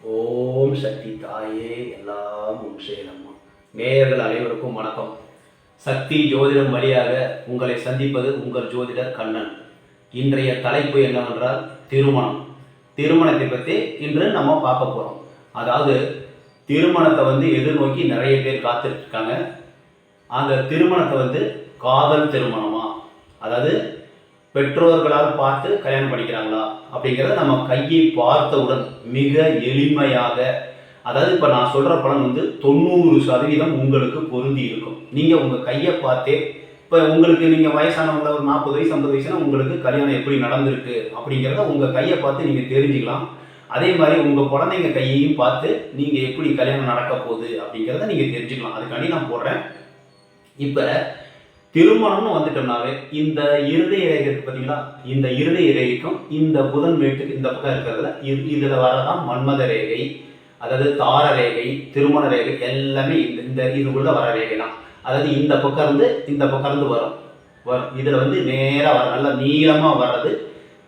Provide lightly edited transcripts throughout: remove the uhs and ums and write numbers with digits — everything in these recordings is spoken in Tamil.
ஓம் சக்தி தாயே எல்லாம் உன் செயலம்மா. நேயர்கள் அனைவருக்கும் வணக்கம். சக்தி ஜோதிடம் வழியாக உங்களை சந்திப்பது உங்கள் ஜோதிடர் கண்ணன். இன்றைய தலைப்பு என்னவென்றால் திருமணம். திருமணத்தை பற்றி இன்று நம்ம பார்க்க போகிறோம். அதாவது திருமணத்தை எதிர்நோக்கி நிறைய பேர் காத்துட்டு இருக்காங்க. அந்த திருமணத்தை காதல் திருமணமா, அதாவது பெற்றோர்களால் பார்த்து கல்யாணம் பண்ணிக்கிறாங்களா அப்படிங்கிறத நம்ம கையை பார்த்தவுடன் மிக எளிமையாக, அதாவது இப்போ நான் சொல்கிற பலன் 90% உங்களுக்கு பொருந்தி இருக்கும். நீங்கள் உங்கள் கையை பார்த்தே, இப்போ உங்களுக்கு நீங்கள் வயசானவங்கள ஒரு 40 வயசு 50 வயசுனா உங்களுக்கு கல்யாணம் எப்படி நடந்திருக்கு அப்படிங்கிறத உங்கள் கையை பார்த்து நீங்கள் தெரிஞ்சுக்கலாம். அதே மாதிரி உங்கள் குழந்தைங்க கையையும் பார்த்து நீங்கள் எப்படி கல்யாணம் நடக்க போகுது அப்படிங்கிறத நீங்கள் தெரிஞ்சுக்கலாம். அதுக்காண்டி நான் போடுறேன். இப்போ திருமணம்னு வந்துட்டோம்னாவே இந்த இருதய ரேகை இருக்கு பார்த்தீங்களா, இந்த இருதய ரேகைக்கும் இந்த புதன் மேட்டுக்கு இந்த பக்கம் இருக்கிறதுல இதில் வரதான் மன்மத ரேகை, அதாவது தார ரேகை, திருமண ரேகை எல்லாமே இந்த இதுக்குள்ள வர ரேகை தான். அதாவது இந்த பக்கம் இருந்து வரும். இதில் நேராக வர நல்லா நீளமாக வர்றது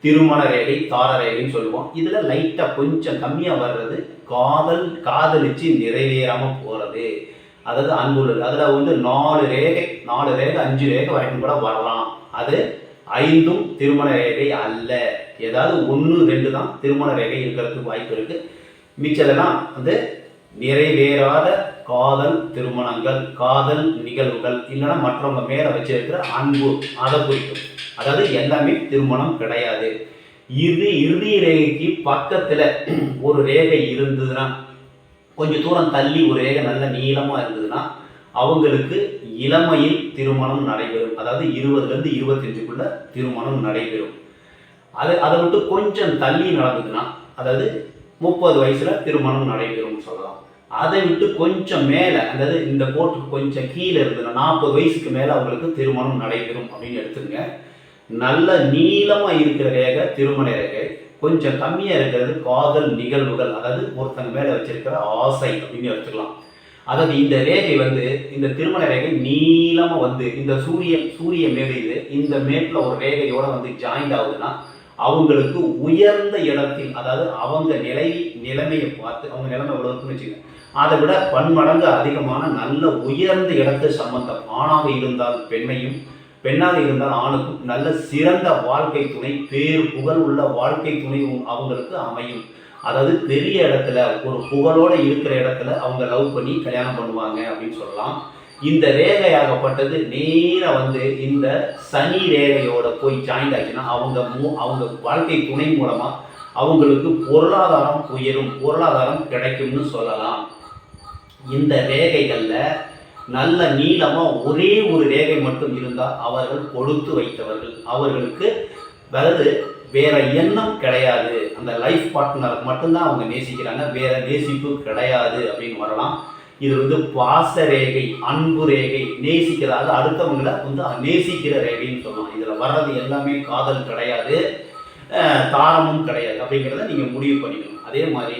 திருமண ரேகை, தார ரேகைன்னு சொல்லுவோம். இதில் லைட்டாக கொஞ்சம் கம்மியாக வர்றது காதலிச்சு நிறைவேறாமல் போகிறது, அதாவது அன்புள்ளது. அதில் 4 ரேகை 5 ரேகை வரைக்கும் கூட வரலாம். அது 5ம் திருமண ரேகை அல்ல. ஏதாவது 1 2 தான் திருமண ரேகை இருக்கிறதுக்கு வாய்ப்பு இருக்கு. மிச்சதெல்லாம் நிறைவேறாத காதல் திருமணங்கள், காதல் நிகழ்வுகள், இல்லைன்னா மற்றவங்க மேலே வச்சிருக்கிற அன்பு, அதை குறிக்கும். அதாவது எல்லாமே திருமணம் கிடையாது. இறுதி ரேகைக்கு பக்கத்தில் ஒரு ரேகை இருந்ததுன்னா, கொஞ்சம் தூரம் தள்ளி ஒரு ரேகை நல்ல நீளமாக இருந்ததுன்னா அவங்களுக்கு இளமையில் திருமணம் நடைபெறும். அதாவது 20லேருந்து 25க்குள்ள திருமணம் நடைபெறும். அதை விட்டு கொஞ்சம் தள்ளி நடந்ததுன்னா, அதாவது 30 வயசில் திருமணம் நடைபெறும் சொல்லலாம். அதை விட்டு கொஞ்சம் மேலே, அதாவது இந்த கோட்டுக்கு கொஞ்சம் கீழே இருந்ததுன்னா 40 வயசுக்கு மேலே அவங்களுக்கு திருமணம் நடைபெறும் அப்படின்னு எடுத்துங்க. நல்ல நீளமாக இருக்கிற ரேகை திருமண ரேகை, கொஞ்சம் கம்மியாக இருக்கிறது காதல் நிகழ்வுகள், அதாவது ஒருத்தங்க மேலே வச்சிருக்கிற ஆசை அப்படின்னு எடுத்துக்கலாம். அதாவது இந்த ரேகை இந்த திருமண ரேகை நீளமாக இந்த சூரிய மேடு, இந்த மேட்டில் ஒரு ரேகையோட ஜாயிண்ட் ஆகுதுன்னா அவங்களுக்கு உயர்ந்த இடத்தில், அதாவது அவங்க நிலைமையை பார்த்து, அவங்க நிலைமை எவ்வளோ இருக்குன்னு வச்சுக்கோங்க, அதை விட பன்மடங்கு அதிகமான நல்ல உயர்ந்த இடத்து சம்பந்தம், ஆணாக இருந்தால் பெண்ணையும் பெண்ணாக இருந்தால் ஆணுக்கும் நல்ல சிறந்த வாழ்க்கை துணை, பேர் புகழ் உள்ள வாழ்க்கை துணை அவங்களுக்கு அமையும். அதாவது பெரிய இடத்துல, ஒரு புகழோடு இருக்கிற இடத்துல அவங்க லவ் பண்ணி கல்யாணம் பண்ணுவாங்க அப்படின்னு சொல்லலாம். இந்த ரேகையாகப்பட்டது நேராக இந்த சனி ரேகையோட போய் ஜாயிண்ட் ஆச்சுன்னா அவங்க வாழ்க்கை துணை மூலமாக அவங்களுக்கு பொருளாதாரம் உயரும், பொருளாதாரம் கிடைக்கும்னு சொல்லலாம். இந்த ரேகைகளில் நல்ல நீளமாக ஒரே ஒரு ரேகை மட்டும் இருந்தால் அவர்கள் கொடுத்து வைத்தவர்கள், அவர்களுக்கு வேற எண்ணம் கிடையாது, அந்த லைஃப் பார்ட்னர் மட்டும்தான் அவங்க நேசிக்கிறாங்க, வேற நேசிப்பு கிடையாது அப்படின்னு வரலாம். இது பாச ரேகை, அன்பு ரேகை, நேசிக்கிறாங்க, அடுத்தவங்களை நேசிக்கிற ரேகைன்னு சொல்லலாம். இதில் வர்றது எல்லாமே காதல் கிடையாது, தாரமும் கிடையாது அப்படிங்கிறத நீங்கள் முடிவு பண்ணிக்கணும். அதே மாதிரி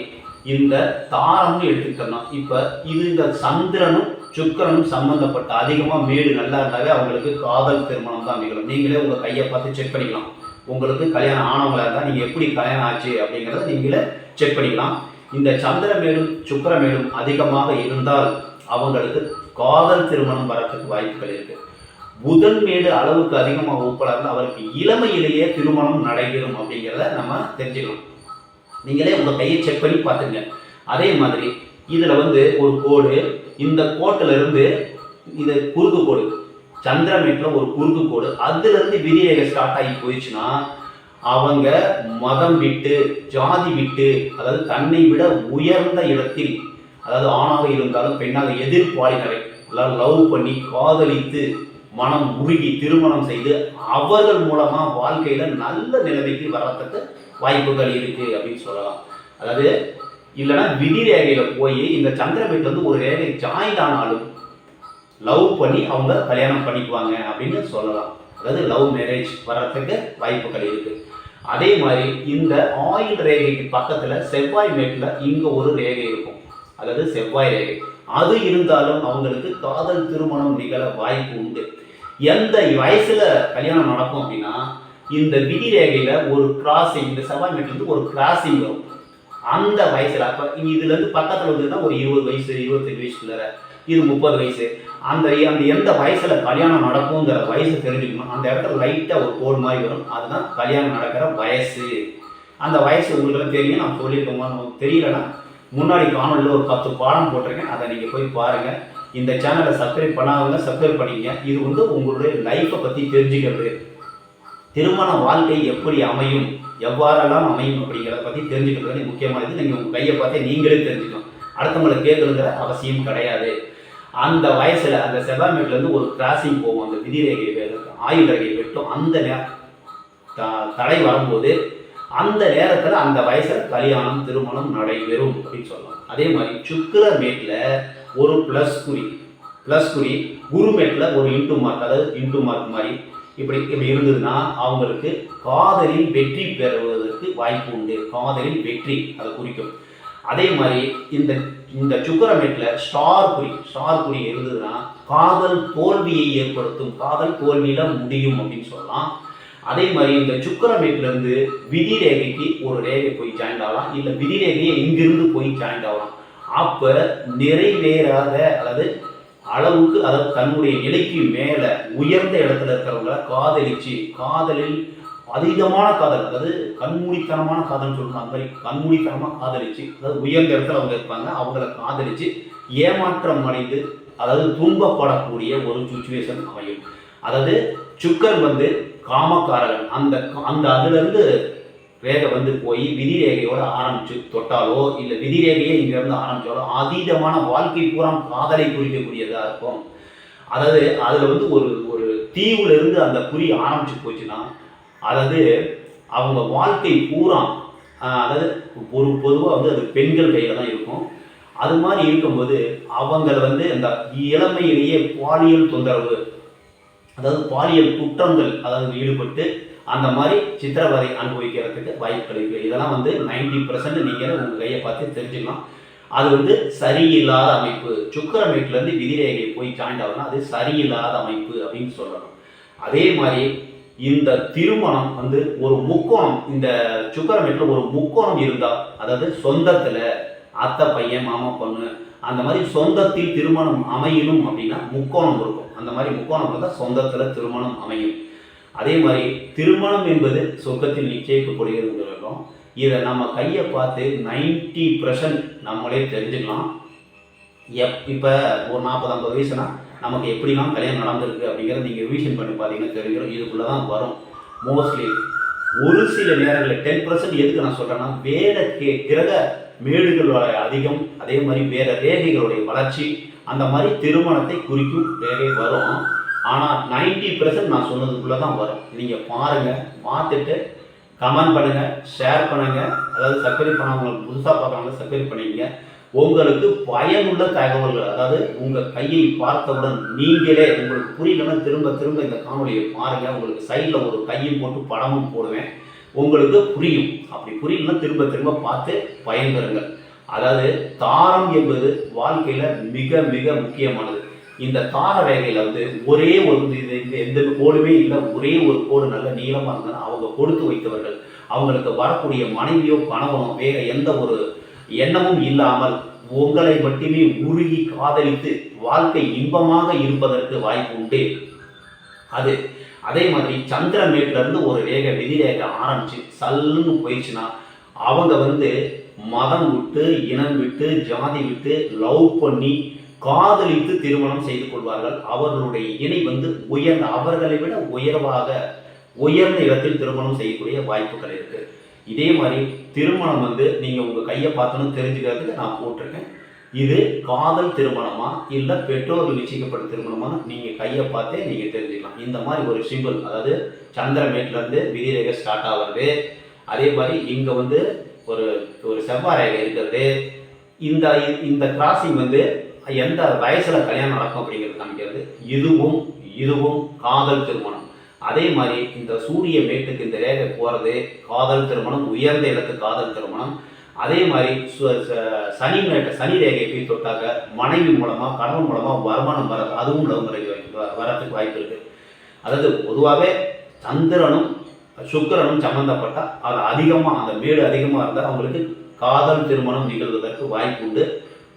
இந்த தாரம்னு எடுத்துக்கிட்டோம்னா, இப்போ இந்த சந்திரனும் சுக்கிரனும் சம்பந்தப்பட்ட அதிகமாக மேடு நல்லா இருந்தாவே அவங்களுக்கு காதல் திருமணம் தான் நிகழும். நீங்களே உங்கள் கையை பார்த்து செக் பண்ணிக்கலாம். உங்களுக்கு கல்யாணம் ஆனவங்களாக இருந்தால் நீங்கள் எப்படி கல்யாணம் ஆச்சு அப்படிங்கிறத நீங்களே செக் பண்ணிக்கலாம். இந்த சந்திரமேடும் சுக்கிரமேடும் அதிகமாக இருந்தால் அவங்களுக்கு காதல் திருமணம் வரத்துக்கு வாய்ப்புகள் இருக்குது. புதன் மேடு அளவுக்கு அதிகமாக ஒப்படாது, அவருக்கு இளமையிலேயே திருமணம் நடைபெறும் அப்படிங்கிறத நம்ம தெரிஞ்சுக்கலாம். நீங்களே உங்கள் கையை செக் பண்ணி பார்த்துங்க. அதே மாதிரி இதில் ஒரு கோடு, இந்த கோட்டில் இருந்து இது குறுக்கு கோடு, சந்திரமேட்டில் ஒரு குறுக்கு கோடு, அதுலேருந்து விதிரேகை ஸ்டார்ட் ஆகி போயிடுச்சுன்னா அவங்க மதம் விட்டு, ஜாதி விட்டு, அதாவது தன்னை விட உயர்ந்த இடத்தில், அதாவது ஆணாக இருந்தாலும் பெண்ணாக எதிர்பாலினரை லவ் பண்ணி காதலித்து மனம் உருகி திருமணம் செய்து அவர்கள் மூலமாக வாழ்க்கையில் நல்ல நிலைமைக்கு வர்றதுக்கு வாய்ப்புகள் இருக்குது அப்படின்னு சொல்லலாம். அதாவது இல்லைன்னா விதி ரேகையில் போய் இந்த சந்திரமேட்டில் ஒரு ரேகை ஜாயின் ஆனாலும் லவ் பண்ணி அவங்க கல்யாணம் பண்ணிக்குவாங்க அப்படின்னு சொல்லலாம். அதாவது லவ் மேரேஜ் வர்றதுக்கு வாய்ப்புகள் இருக்குது. அதே மாதிரி இந்த ஆயில் ரேகைக்கு பக்கத்தில் செவ்வாய் மேட்டில் இங்கே ஒரு ரேகை இருக்கும், அதாவது செவ்வாய் ரேகை, அது இருந்தாலும் அவங்களுக்கு காதல் திருமணம் நிகழ வாய்ப்பு உண்டு. எந்த வயசில் கல்யாணம் நடக்கும் அப்படின்னா, இந்த விதி ரேகையில் ஒரு கிராசிங், இந்த செவ்வாய் மேட்டில் ஒரு கிராசிங் வரும். அந்த வயசில் அப்போ இதுலேருந்து பக்கத்தில் வந்துன்னா ஒரு 20 வயசு 25 வயசுக்குள்ள, இது 30 வயசு, அந்த அந்த எந்த வயசில் கல்யாணம் நடக்குங்கிற வயசு தெரிஞ்சுக்கணும். அந்த இடத்துல லைட்டாக ஒரு கோடு மாதிரி வரும், அதுதான் கல்யாணம் நடக்கிற வயசு. அந்த வயசு உங்களுக்கு தெரியும், நான் சொல்லியிருக்கோமா நமக்கு தெரியலன்னா முன்னாடி காணொலியில் ஒரு 10 பாடம் போட்டிருக்கேன், அதை நீங்கள் போய் பாருங்கள். இந்த சேனலை சப்ஸ்கிரைப் பண்ணாதவங்க சப்ஸ்கிரைப் பண்ணிக்கங்க. இது வந்து உங்களுடைய லைஃப்பை பற்றி தெரிஞ்சுக்கிறது, திருமண வாழ்க்கை எப்படி அமையும், எவ்வாறெல்லாம் அமையும் அப்படிங்கிறத பற்றி தெரிஞ்சுக்கிறது முக்கியமானது. நீங்கள் உங்கள் கையை பார்த்தே நீங்களே தெரிஞ்சுக்கணும், அடுத்தவங்களை கேட்கணுங்கிற அவசியம் கிடையாது. அந்த வயசில் அந்த செவ்வாய்மேட்லேருந்து ஒரு கிராசிங் போகும், அந்த விதிரேகை ஆயுள் ரேகை வெட்டும். அந்த தடை வரும்போது அந்த நேரத்தில் அந்த வயசில் கல்யாணம் திருமணம் நடைபெறும் அப்படின்னு சொல்லலாம். அதே மாதிரி சுக்கிர மேட்டில் ஒரு ப்ளஸ் குறி, குரு மேட்டில் ஒரு இன்டூ மார்க், அதாவது இன்டூ மார்க் மாதிரி இப்படி இருந்ததுன்னா அவங்களுக்கு காதலில் வெற்றி பெறுவதற்கு வாய்ப்பு உண்டு. காதலில் வெற்றி அதை குறிக்கும். அதே மாதிரி இந்த சுக்கிரமேட்டில் ஸ்டார் குறி இருந்ததுன்னா காதல் தோல்வியை ஏற்படுத்தும், காதல் தோல்வியில முடியும் அப்படின்னு சொல்லலாம். அதே மாதிரி இந்த சுக்கிரமேட்டிலிருந்து விதி ரேகைக்கு ஒரு ரேகை போய் ஜாயிண்ட் ஆகலாம், இல்லை விதி ரேகையை இங்கிருந்து போய் ஜாயிண்ட் ஆகலாம். அப்போ நிறைவேறாத அல்லது அளவுக்கு, அதாவது தன்னுடைய நிலைக்கு மேலே உயர்ந்த இடத்துல இருக்கிறவங்கள காதலிச்சு, காதலில் அதிகமான காதல், அதாவது கண்மூடித்தனமான காதல்னு சொல்லணும், அந்த மாதிரி கண்மூடித்தனமாக காதலிச்சு, அதாவது உயர்ந்த இடத்துல அவங்க இருப்பாங்க, அவங்கள காதலிச்சு ஏமாற்றம் அடைந்து, அதாவது துன்பப்படக்கூடிய ஒரு சுச்சுவேஷன் அமையும். அதாவது சுக்கரன் வந்து காமக்காரகன், அந்த அதுலேருந்து ரேகை வந்து போய் விதி ரேகையோடு ஆரம்பிச்சு தொட்டாலோ, இல்லை விதி ரேகையே இங்கேருந்து ஆரம்பித்தாலோ அதீதமான வாழ்க்கை பூரா காதலை குறிக்கக்கூடியதாக இருக்கும். அதாவது அதில் வந்து ஒரு தீவுலேருந்து அந்த குறி ஆரம்பிச்சு போச்சுன்னா, அதாவது அவங்க வாழ்க்கை பூரா, அதாவது பொதுவாக வந்து அது பெண்கள் கையில் தான் இருக்கும். அது மாதிரி இருக்கும்போது அவங்களை வந்து அந்த இளமையிலேயே பாலியல் தொந்தரவு, அதாவது பாலியல் குற்றங்கள் அதாவது ஈடுபட்டு அந்த மாதிரி சித்திரவதை அனுபவிக்கிறதுக்கு வாய்ப்புகள் இருக்குது. இதெல்லாம் வந்து 90% நீங்கள் உங்கள் கையை பார்த்து தெரிஞ்சுக்கலாம். அது வந்து சரியில்லாத அமைப்பு. சுக்கிரமேட்டிலேருந்து விதிரேகை போய் ஜாயிண்ட் ஆகுதுன்னா அது சரியில்லாத அமைப்பு அப்படின்னு சொல்லணும். அதே மாதிரி இந்த திருமணம் வந்து ஒரு முக்கோணம், இந்த சுக்கிரமேட்டில் ஒரு முக்கோணம் இருந்தால், அதாவது சொந்தத்தில் அத்தை பையன் மாமா பொண்ணு அந்த மாதிரி சொந்தத்தில் திருமணம் அமையணும் அப்படின்னா முக்கோணம் இருக்கும். அந்த மாதிரி முக்கோணம் இருந்தால் சொந்தத்தில் திருமணம் அமையும். அதே மாதிரி திருமணம் என்பது சொர்க்கத்தில் நிச்சயிக்கப்படுகிறதுங்கிறோம். இதை நம்ம கையை பார்த்து 90% நம்மளே தெரிஞ்சுக்கலாம். இப்போ ஒரு 40-50 வயசுனா நமக்கு எப்படிலாம் கல்யாணம் நடந்திருக்கு அப்படிங்கிறத நீங்கள் ரிவிஷன் பண்ணி பார்த்தீங்கன்னா தெரிஞ்சிடும். இதுக்குள்ளே தான் வரும் மோஸ்ட்லி. ஒரு சில நேரங்களில் 10% எதுக்கு நான் சொல்கிறேன்னா, வேற கிரக மேடுகளோட அதிகம், அதே மாதிரி வேற ரேகைகளுடைய வளர்ச்சி, அந்த மாதிரி திருமணத்தை குறிக்கும் ரேகை வரும். ஆனால் 90% நான் சொன்னதுக்குள்ளே தான் வரும். நீங்கள் பாருங்கள், பார்த்துட்டு கமெண்ட் பண்ணுங்கள், ஷேர் பண்ணுங்கள். அதாவது சப்ஸ்கிரைப் பண்ணவங்களுக்கு, புதுசாக பார்க்குறவங்க சப்ஸ்கிரைப் பண்ணிங்க. உங்களுக்கு பயனுள்ள தகவல்கள், அதாவது உங்கள் கையை பார்த்தவுடன் நீங்களே உங்களுக்கு புரியலன்னா திரும்ப திரும்ப இந்த காணொலியை பாருங்கள். உங்களுக்கு சைடில் ஒரு கையும் போட்டு படமும் போடுவேன், உங்களுக்கு புரியும். அப்படி புரியலன்னா திரும்ப திரும்ப பார்த்து பயன்பெறுங்கள். அதாவது தாரம் என்பது வாழ்க்கையில் மிக மிக முக்கியமானது. இந்த தார ரேகையில் வந்து ஒரே ஒரு எந்த கோடுமே இல்லை, ஒரே ஒரு கோடு நல்ல நீளமாக இருந்தாலும் அவங்க கொடுத்து வைத்தவர்கள். அவங்களுக்கு வரக்கூடிய மனைவியோ கணவனோ வேற எந்த ஒரு எண்ணமும் இல்லாமல் உங்களை மட்டுமே உருகி காதலித்து வாழ்க்கை இன்பமாக இருப்பதற்கு வாய்ப்பு உண்டு. அதே மாதிரி சந்திரமேட்டிலிருந்து ஒரு ரேகை விதி ரேகை ஆரம்பிச்சு சல்லுன்னு போயிடுச்சுன்னா அவங்க வந்து மதம் விட்டு, இனம் விட்டு, ஜாதி விட்டு லவ் பண்ணி காதலித்து திருமணம் செய்து கொள்வார்கள். அவர்களுடைய இணை வந்து அவர்களை விட உயர்ந்த இடத்தில் திருமணம் செய்யக்கூடிய வாய்ப்புகள் இருக்கு. இதே மாதிரி திருமணம் வந்து நீங்கள் உங்கள் கையை பார்த்தோன்னு தெரிஞ்சுக்கிறதுக்கு நான் போட்டிருக்கேன். இது காதல் திருமணமா இல்லை பெற்றோர்கள் நிச்சயிக்கப்பட்ட திருமணமா நீங்கள் கையை பார்த்தே நீங்கள் தெரிஞ்சுக்கலாம். இந்த மாதிரி ஒரு சிம்பிள், அதாவது சந்திரமேட்டிலேருந்து விதிரேகை ஸ்டார்ட் ஆகிறது. அதே மாதிரி இங்கே வந்து ஒரு செவ்வாய் ரேகை இருக்கிறது. இந்த கிராசிங் வந்து எந்த வயசில் கல்யாணம் நடக்கும் அப்படிங்கிறது காமிக்கிறது. இதுவும் காதல் திருமணம். அதே மாதிரி இந்த சூரிய மேட்டுக்கு இந்த ரேகை போகிறது காதல் திருமணம், உயர்ந்த இடத்துக்கு காதல் திருமணம். அதே மாதிரி சனி ரேகை போய் தொட்டாக்க மனைவி மூலமாக கணவன் மூலமாக வருமானம் வர்றது, அதுவும் லவ் மேரேஜ் வரத்துக்கு வாய்ப்பு இருக்குது. அதாவது பொதுவாகவே சந்திரனும் சுக்கிரனும் சம்மந்தப்பட்டால் அது அதிகமாக, அந்த மேடு அதிகமாக இருந்தால் அவங்களுக்கு காதல் திருமணம் நிகழ்வதற்கு வாய்ப்பு உண்டு.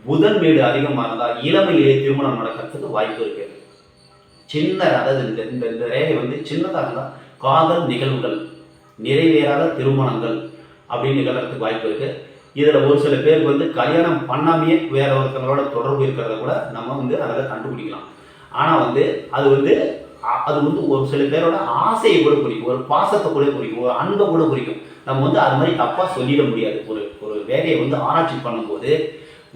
புதன் வீடு அதிகமாக இருந்தால் இளமையிலே திருமணம் நடக்கிறதுக்கு வாய்ப்பு இருக்கு. சின்ன அதாவது இந்த ரேகை வந்து சின்னதாக இருந்தால் காதல் நிகழ்வுகள், நிறைவேறாத திருமணங்கள் அப்படின்னு நிகழ்கிறதுக்கு வாய்ப்பு இருக்கு. இதில் ஒரு சில பேருக்கு வந்து கல்யாணம் பண்ணாமையே வேற ஒருத்தவங்களோட தொடர்பு இருக்கிறத கூட நம்ம வந்து அதில் கண்டுபிடிக்கலாம். ஆனால் வந்து அது வந்து ஒரு சில பேரோட ஆசையை கூட குறிக்கும், ஒரு பாசத்தை கூட குறிக்கும், ஒரு அன்பை கூட குறிக்கும். நம்ம வந்து அது மாதிரி தப்பாக சொல்லிட முடியாது. ஒரு வேலையை வந்து ஆராய்ச்சி பண்ணும்போது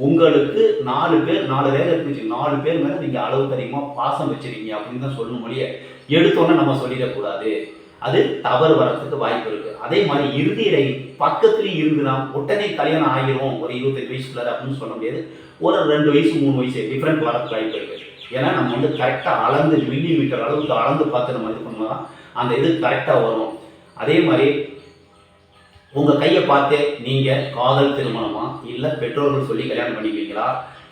உங்களுக்கு 4 பேர் 4 ரேகை இருந்துச்சு, 4 பேர் மேலே நீங்கள் அளவுக்கு அதிகமாக பாசம் வச்சுருக்கீங்க அப்படின்னு தான் சொல்லணும் மொழியை எடுத்தோன்னே நம்ம சொல்லிடக்கூடாது. அது தவறு வரத்துக்கு வாய்ப்பு இருக்குது. அதே மாதிரி இறுதி ரேகை பக்கத்துலேயும் இருந்துனா உடனே கல்யாணம் ஆகிரும் ஒரு 25 வயசுக்குள்ளார அப்படின்னு சொல்ல முடியாது. ஒரு 2 வயசு 3 வயசு டிஃப்ரெண்ட் வரத்துக்கு வாய்ப்பு இருக்குது. ஏன்னா நம்ம வந்து கரெக்டாக அளந்து மில்லிமீட்டர் அளவுக்கு அளந்து பார்த்து நம்ம இது பண்ணோம்னா அந்த இது கரெக்டாக வரும். அதே மாதிரி உங்கள் கையை பார்த்தே நீங்கள் காதல் திருமணமா இல்லை பெற்றோர்கள் சொல்லி கல்யாணம் பண்ணிக்குவீங்களா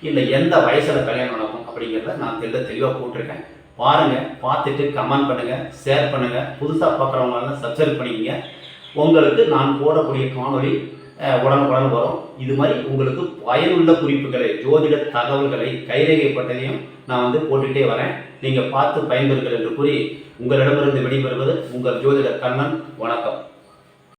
இல்லை எந்த வயசில் கல்யாணம் நடக்கும் அப்படிங்கிறத நான் தெளிவாக போட்டிருக்கேன். பாருங்கள், பார்த்துட்டு கமெண்ட் பண்ணுங்கள், ஷேர் பண்ணுங்கள். புதுசாக பார்க்குறவங்களால சப்ஸ்கிரைப் பண்ணிக்கங்க. உங்களுக்கு நான் போடக்கூடிய காணொலி உடனுக்குடன் வரும். இது மாதிரி உங்களுக்கு பயனுள்ள குறிப்புகளை, ஜோதிட தகவல்களை, கைரேகைப்பட்டதையும் நான் வந்து போட்டுகிட்டே வரேன். நீங்கள் பார்த்து பயன்பெறுங்கள் என்று கூறி உங்களிடமிருந்து விடைபெறுவது உங்கள் ஜோதிடர் கண்ணன். வணக்கம்.